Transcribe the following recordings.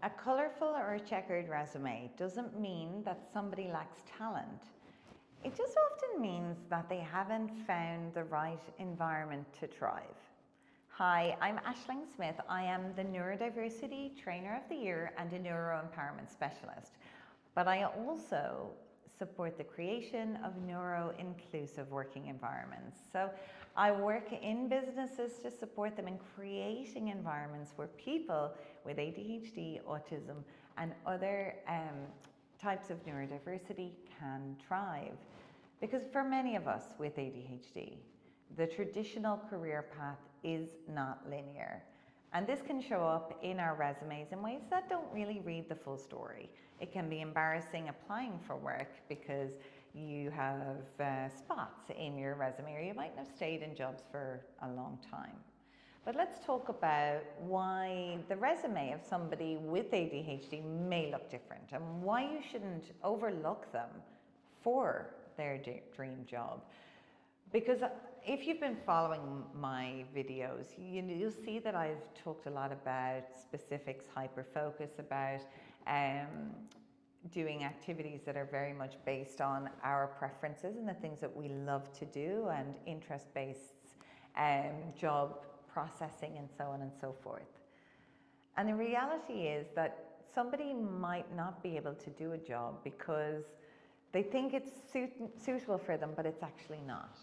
A colourful or a checkered resume doesn't mean that somebody lacks talent. It just often means that they haven't found the right environment to thrive. Hi, I'm Aisling Smith. I am the Neurodiversity Trainer of the Year and a Neuro Empowerment Specialist. But I also support the creation of neuro-inclusive working environments. So I work in businesses to support them in creating environments where people with ADHD, autism, and other types of neurodiversity can thrive. Because for many of us with ADHD, the traditional career path is not linear. And this can show up in our resumes in ways that don't really read the full story. It can be embarrassing applying for work because you have spots in your resume, or you might have stayed in jobs for a long time. But let's talk about why the resume of somebody with ADHD may look different and why you shouldn't overlook them for their dream job. Because if you've been following my videos, you'll see that I've talked a lot about specifics, hyper-focus, about doing activities that are very much based on our preferences and the things that we love to do, and interest-based job processing and so on and so forth. And the reality is that somebody might not be able to do a job because they think it's suitable for them, but it's actually not.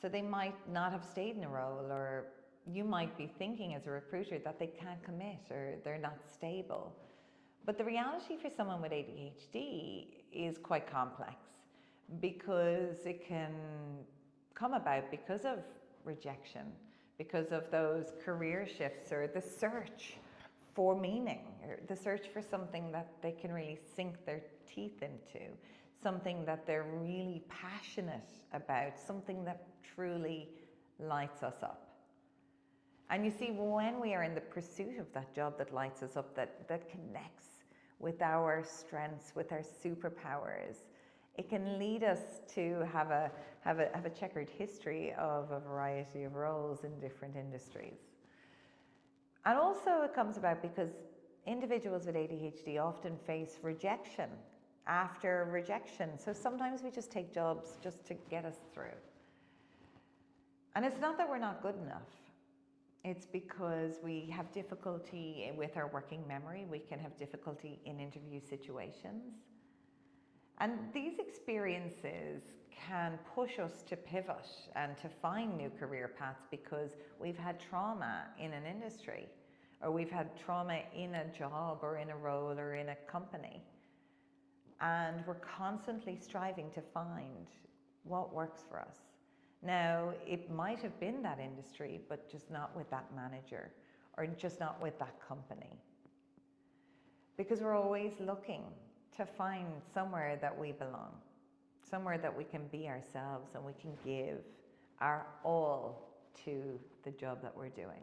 So they might not have stayed in a role, or you might be thinking as a recruiter that they can't commit or they're not stable. But the reality for someone with ADHD is quite complex, because it can come about because of rejection, because of those career shifts, or the search for meaning, or the search for something that they can really sink their teeth into, something that they're really passionate about, something that truly lights us up. And you see, when we are in the pursuit of that job that lights us up, that connects with our strengths, with our superpowers, it can lead us to have a checkered history of a variety of roles in different industries. And also it comes about because individuals with ADHD often face rejection after rejection. So sometimes we just take jobs just to get us through. And it's not that we're not good enough. It's because we have difficulty with our working memory. We can have difficulty in interview situations. And these experiences can push us to pivot and to find new career paths because we've had trauma in an industry, or we've had trauma in a job or in a role or in a company. And we're constantly striving to find what works for us. Now, it might have been that industry, but just not with that manager, or just not with that company. Because we're always looking to find somewhere that we belong, somewhere that we can be ourselves and we can give our all to the job that we're doing.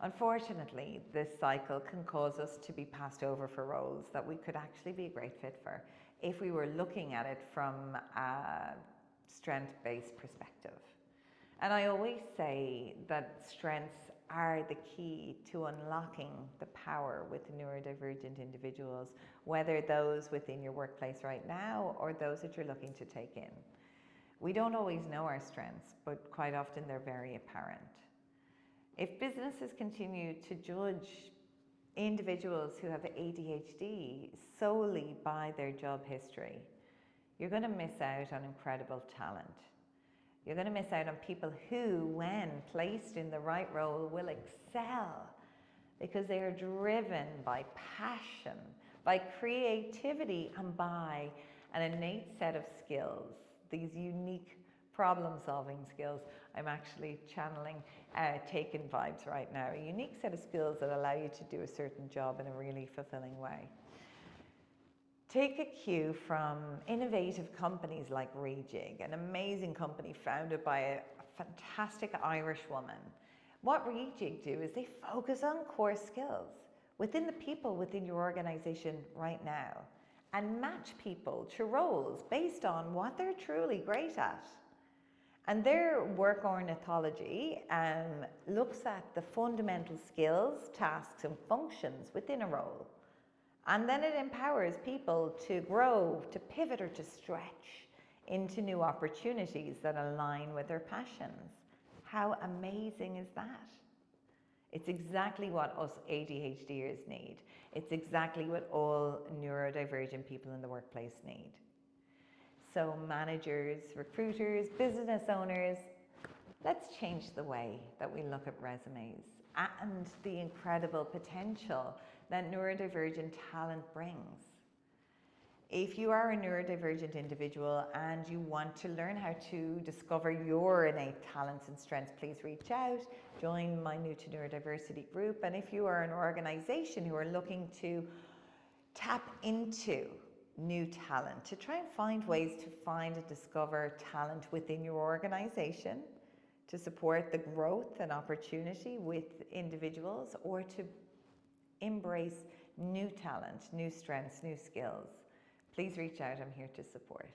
Unfortunately, this cycle can cause us to be passed over for roles that we could actually be a great fit for if we were looking at it from a strength-based perspective. And I always say that strengths are the key to unlocking the power with neurodivergent individuals, whether those within your workplace right now or those that you're looking to take in. We don't always know our strengths, but quite often they're very apparent. If businesses continue to judge individuals who have ADHD solely by their job history, you're going to miss out on incredible talent. You're going to miss out on people who, when placed in the right role, will excel because they are driven by passion, by creativity, and by an innate set of skills, these unique problem-solving skills. I'm actually channeling Taken vibes right now. A unique set of skills that allow you to do a certain job in a really fulfilling way. Take a cue from innovative companies like Rejig, an amazing company founded by a fantastic Irish woman. What Rejig do is they focus on core skills within the people within your organization right now and match people to roles based on what they're truly great at. And their work ornithology looks at the fundamental skills, tasks, and functions within a role. And then it empowers people to grow, to pivot, or to stretch into new opportunities that align with their passions. How amazing is that? It's exactly what us ADHD'ers need. It's exactly what all neurodivergent people in the workplace need. So managers, recruiters, business owners, let's change the way that we look at resumes and the incredible potential that neurodivergent talent brings. If you are a neurodivergent individual and you want to learn how to discover your innate talents and strengths, please reach out, join my New to Neurodiversity group. And if you are an organization who are looking to tap into new talent, to try and find ways to find and discover talent within your organization, to support the growth and opportunity with individuals, or to embrace new talent, new strengths, new skills, please reach out. I'm here to support.